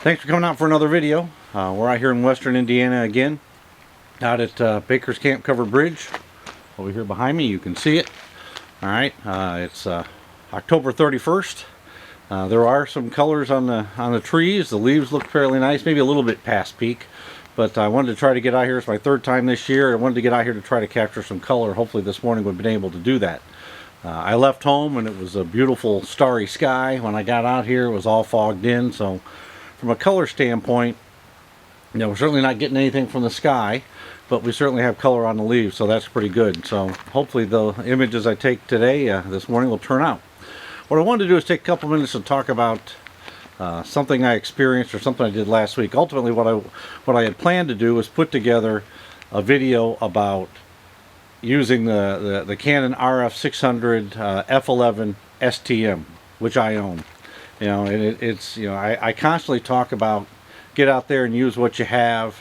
Thanks for coming out for another video. We're out here in western Indiana again, out at Baker's Camp Covered Bridge. Over here behind me, you can see it. Alright, it's October 31st. There are some colors on the trees. The leaves look fairly nice, maybe a little bit past peak. But I wanted to try to get out here. It's my third time this year. I wanted to get out here to try to capture some color. Hopefully this morning we've been able to do that. I left home and it was a beautiful starry sky. When I got out here, it was all fogged in. So from a color standpoint, you know, we're certainly not getting anything from the sky, but we certainly have color on the leaves, so that's pretty good. So hopefully the images I take today, this morning, will turn out. What I wanted to do is take a couple minutes to talk about something I experienced or something I did last week. Ultimately, what I had planned to do was put together a video about using the Canon RF 600 F11 STM, which I own. You know, and it's, you know, I constantly talk about get out there and use what you have,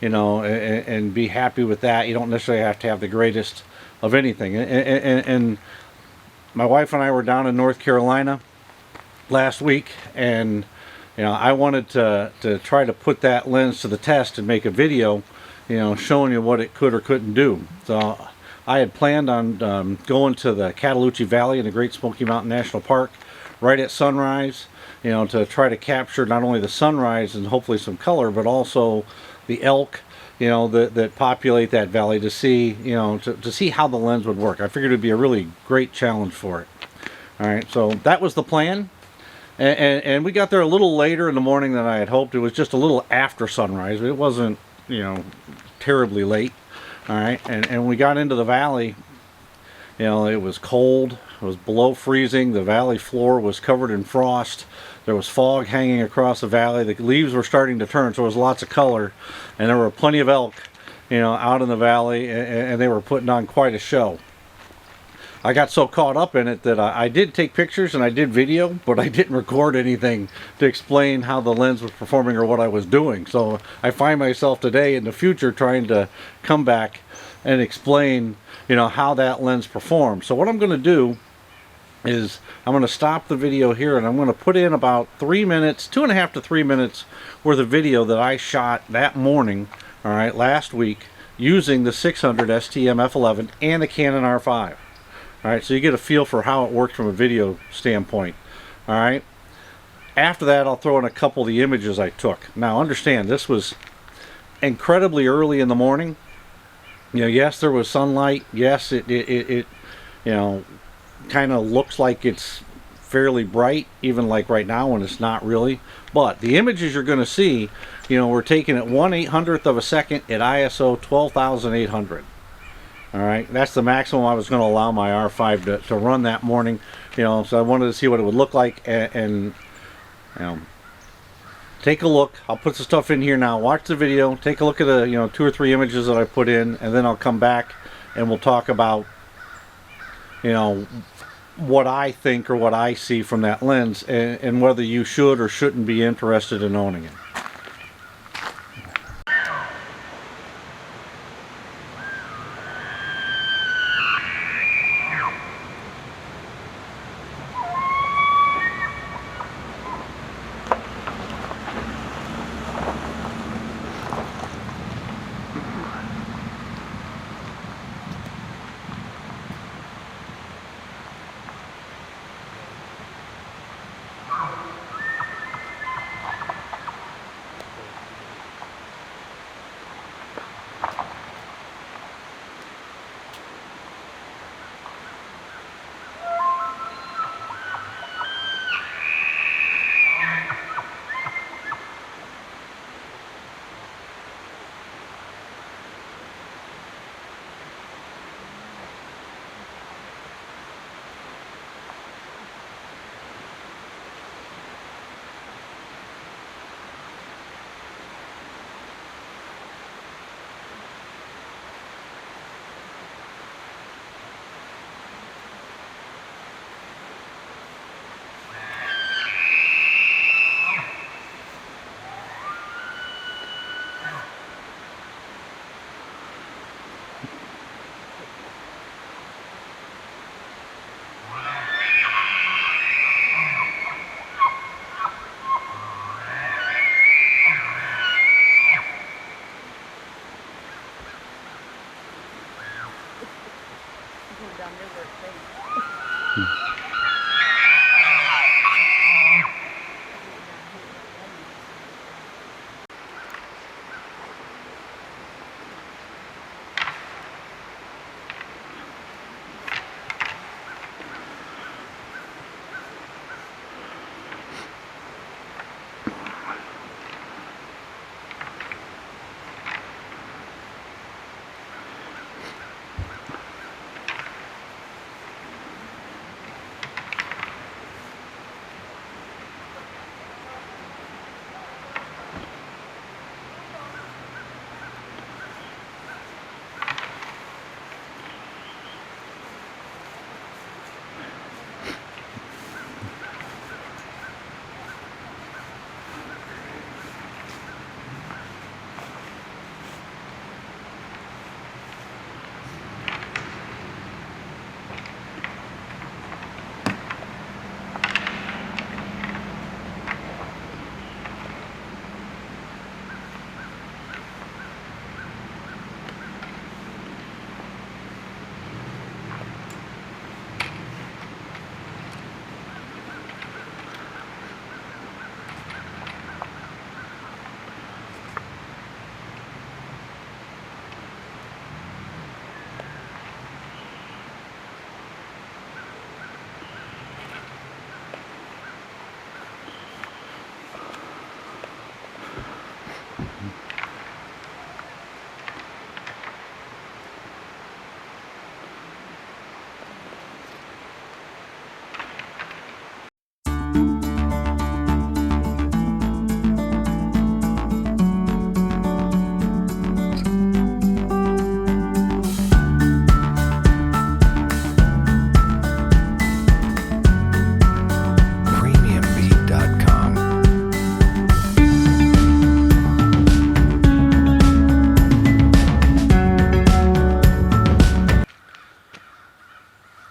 you know, and be happy with that. You don't necessarily have to have the greatest of anything. And my wife and I were down in North Carolina last week, and you know, I wanted to try to put that lens to the test and make a video, you know, showing you what it could or couldn't do. So I had planned on going to the Cataloochee Valley in the Great Smoky Mountain National Park right at sunrise, you know, to try to capture not only the sunrise and hopefully some color, but also the elk, you know, that populate that valley, to see, you know, to see how the lens would work. I figured it'd be a really great challenge for it. All right, so that was the plan. And we got there a little later in the morning than I had hoped. It was just a little after sunrise. It wasn't, you know, terribly late. All right, and when we got into the valley, you know, it was cold. It was below freezing. The valley floor was covered in frost. There was fog hanging across the valley. The leaves were starting to turn, so there was lots of color. And there were plenty of elk, you know, out in the valley, and they were putting on quite a show. I got so caught up in it that I did take pictures and I did video, but I didn't record anything to explain how the lens was performing or what I was doing. So I find myself today in the future trying to come back and explain, you know, how that lens performs. So what I'm going to do is I'm going to stop the video here, and I'm going to put in about 3 minutes, 2.5 to 3 minutes worth of video that I shot that morning, all right, last week, using the 600 STM F11 and the Canon R5. All right, so you get a feel for how it works from a video standpoint. All right. After that, I'll throw in a couple of the images I took. Now, understand, this was incredibly early in the morning. You know, yes, there was sunlight. Yes, it you know, kind of looks like it's fairly bright, even like right now when it's not really. But the images you're going to see, you know, we're taken at 1/800th of a second at ISO 12,800. All right, that's the maximum I was going to allow my R5 to run that morning. You know, so I wanted to see what it would look like, and you know, take a look. I'll put some stuff in here now. Watch the video. Take a look at the, you know, 2 or 3 images that I put in, and then I'll come back and we'll talk about, you know, what I think or what I see from that lens, and whether you should or shouldn't be interested in owning it.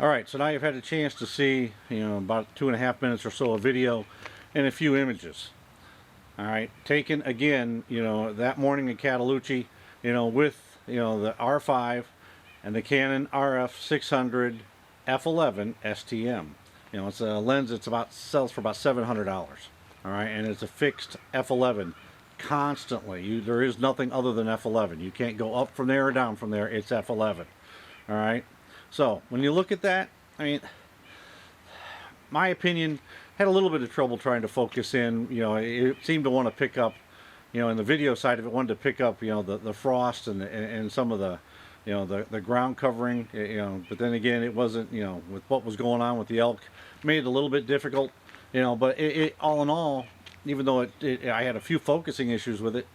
Alright, so now you've had a chance to see, about 2.5 minutes or so of video and a few images. Alright, taken again, that morning in Cataloochee, with, the R5 and the Canon RF 600 F11 STM. It's a lens that's sells for about $700. Alright, and it's a fixed F11 constantly. There is nothing other than F11. You can't go up from there or down from there. It's F11. Alright. So, when you look at that, I mean, my opinion, had a little bit of trouble trying to focus in. It seemed to want to pick up, in the video side of it, wanted to pick up, the frost and some of the, the ground covering, but then again, it wasn't, with what was going on with the elk, made it a little bit difficult, but it all in all, even though I had a few focusing issues with it,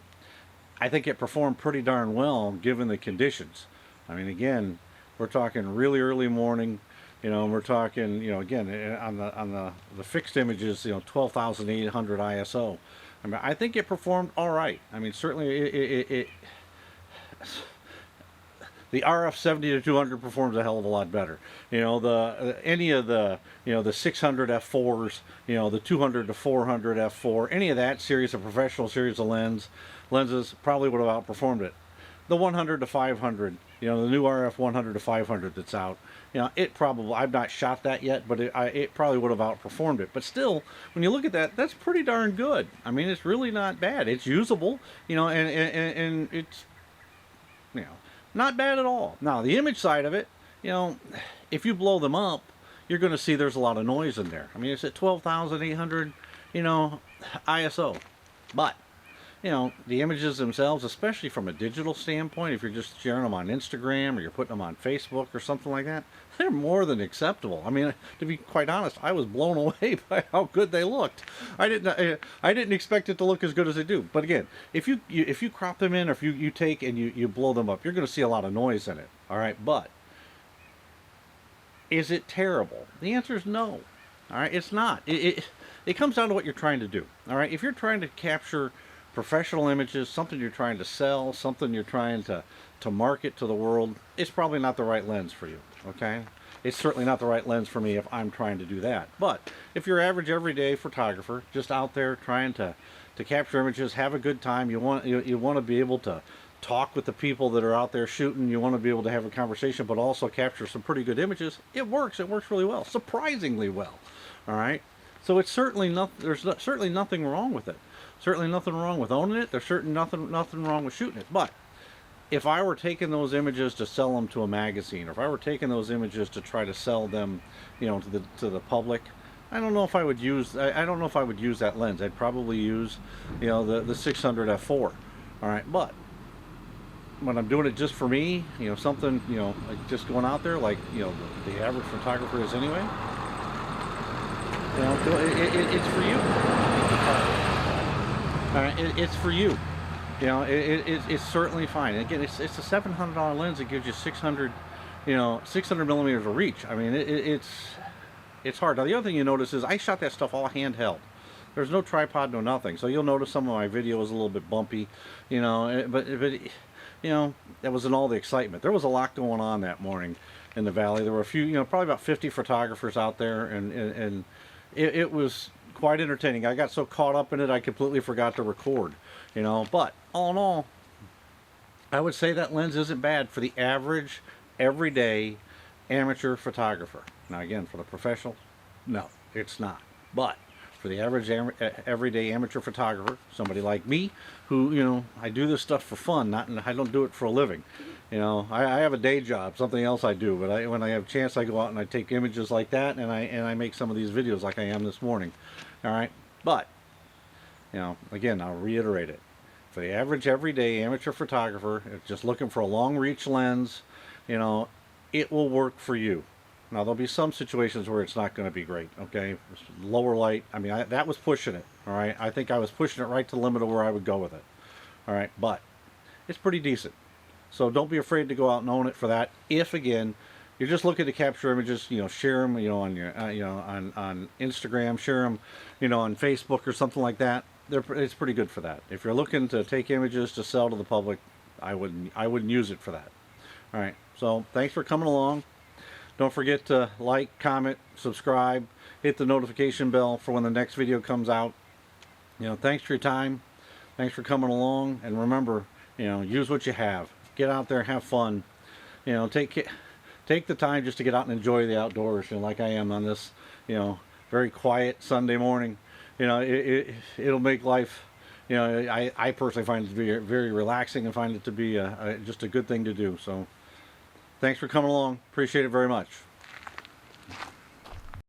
I think it performed pretty darn well given the conditions. I mean, again, we're talking really early morning, and we're talking, again, on the fixed images, 12,800 ISO. I mean, I think it performed all right. I mean, certainly the RF 70 to 200 performs a hell of a lot better. Any of the, the 600 F4s, the 200 to 400 F4, any of that series of professional series of lenses probably would have outperformed it. The 100 to 500, the new RF 100 to 500 that's out, it probably, I've not shot that yet, but it probably would have outperformed it. But still, when you look at that, that's pretty darn good. I mean, it's really not bad. It's usable, and it's, not bad at all. Now, the image side of it, if you blow them up, you're going to see there's a lot of noise in there. I mean, it's at 12,800, ISO. But, the images themselves, especially from a digital standpoint, if you're just sharing them on Instagram or you're putting them on Facebook or something like that, they're more than acceptable. I mean, to be quite honest, I was blown away by how good they looked. I didn't expect it to look as good as they do. But again, if you crop them in, or if you take and you blow them up, you're going to see a lot of noise in it. All right, but is it terrible? The answer is no. All right, it's not. It comes down to what you're trying to do. All right, if you're trying to capture professional images, something you're trying to sell, something you're trying to market to the world, it's probably not the right lens for you. Okay, it's certainly not the right lens for me if I'm trying to do that. But if you're average everyday photographer, just out there trying to capture images, have a good time, you want to be able to talk with the people that are out there shooting, you want to be able to have a conversation, but also capture some pretty good images, it works really well, surprisingly well. All right, so it's certainly there's certainly nothing wrong with it. Certainly nothing wrong with owning it. There's certainly nothing wrong with shooting it. But if I were taking those images to sell them to a magazine, or if I were taking those images to try to sell them, to the public, I don't know if I would use that lens. I'd probably use, the 600 F4. All right, but when I'm doing it just for me, something, like just going out there, like the average photographer is anyway, it's for you. All right, it's for you. It's certainly fine. Again, it's a $700 lens that gives you 600 millimeters of reach. I mean, it's hard. Now, the other thing you notice is I shot that stuff all handheld. There's no tripod, no nothing. So you'll notice some of my video was a little bit bumpy, but that wasn't all the excitement. There was a lot going on that morning in the valley. There were a few, probably about 50 photographers out there, and it was quite entertaining. I got so caught up in it I completely forgot to record, but all in all, I would say that lens isn't bad for the average everyday amateur photographer. Now again, for the professional, no, it's not. But for the average everyday amateur photographer, somebody like me who, I do this stuff for fun, I don't do it for a living. I have a day job, something else I do, but when I have a chance, I go out and I take images like that, and I make some of these videos like I am this morning. All right, but again, I'll reiterate it. for the average everyday amateur photographer, just looking for a long reach lens, you know, it will work for you. Now there'll be some situations where it's not going to be great, okay? Lower light, I mean, that was pushing it, all right? I think I was pushing it right to the limit of where I would go with it, all right? But it's pretty decent. So don't be afraid to go out and own it for that. If, again, you're just looking to capture images, you know, share them, you know, on your, on Instagram, share them, you know, on Facebook or something like that. It's pretty good for that. If you're looking to take images to sell to the public, I wouldn't use it for that. All right. So thanks for coming along. Don't forget to like, comment, subscribe, hit the notification bell for when the next video comes out. You know, thanks for your time. Thanks for coming along. And remember, you know, use what you have. Get out there, have fun. You know, take the time just to get out and enjoy the outdoors, you know, like I am on this, you know, very quiet Sunday morning. You know, it'll make life, you know, I personally find it to be very relaxing and find it to be just a good thing to do. So thanks for coming along. Appreciate it very much.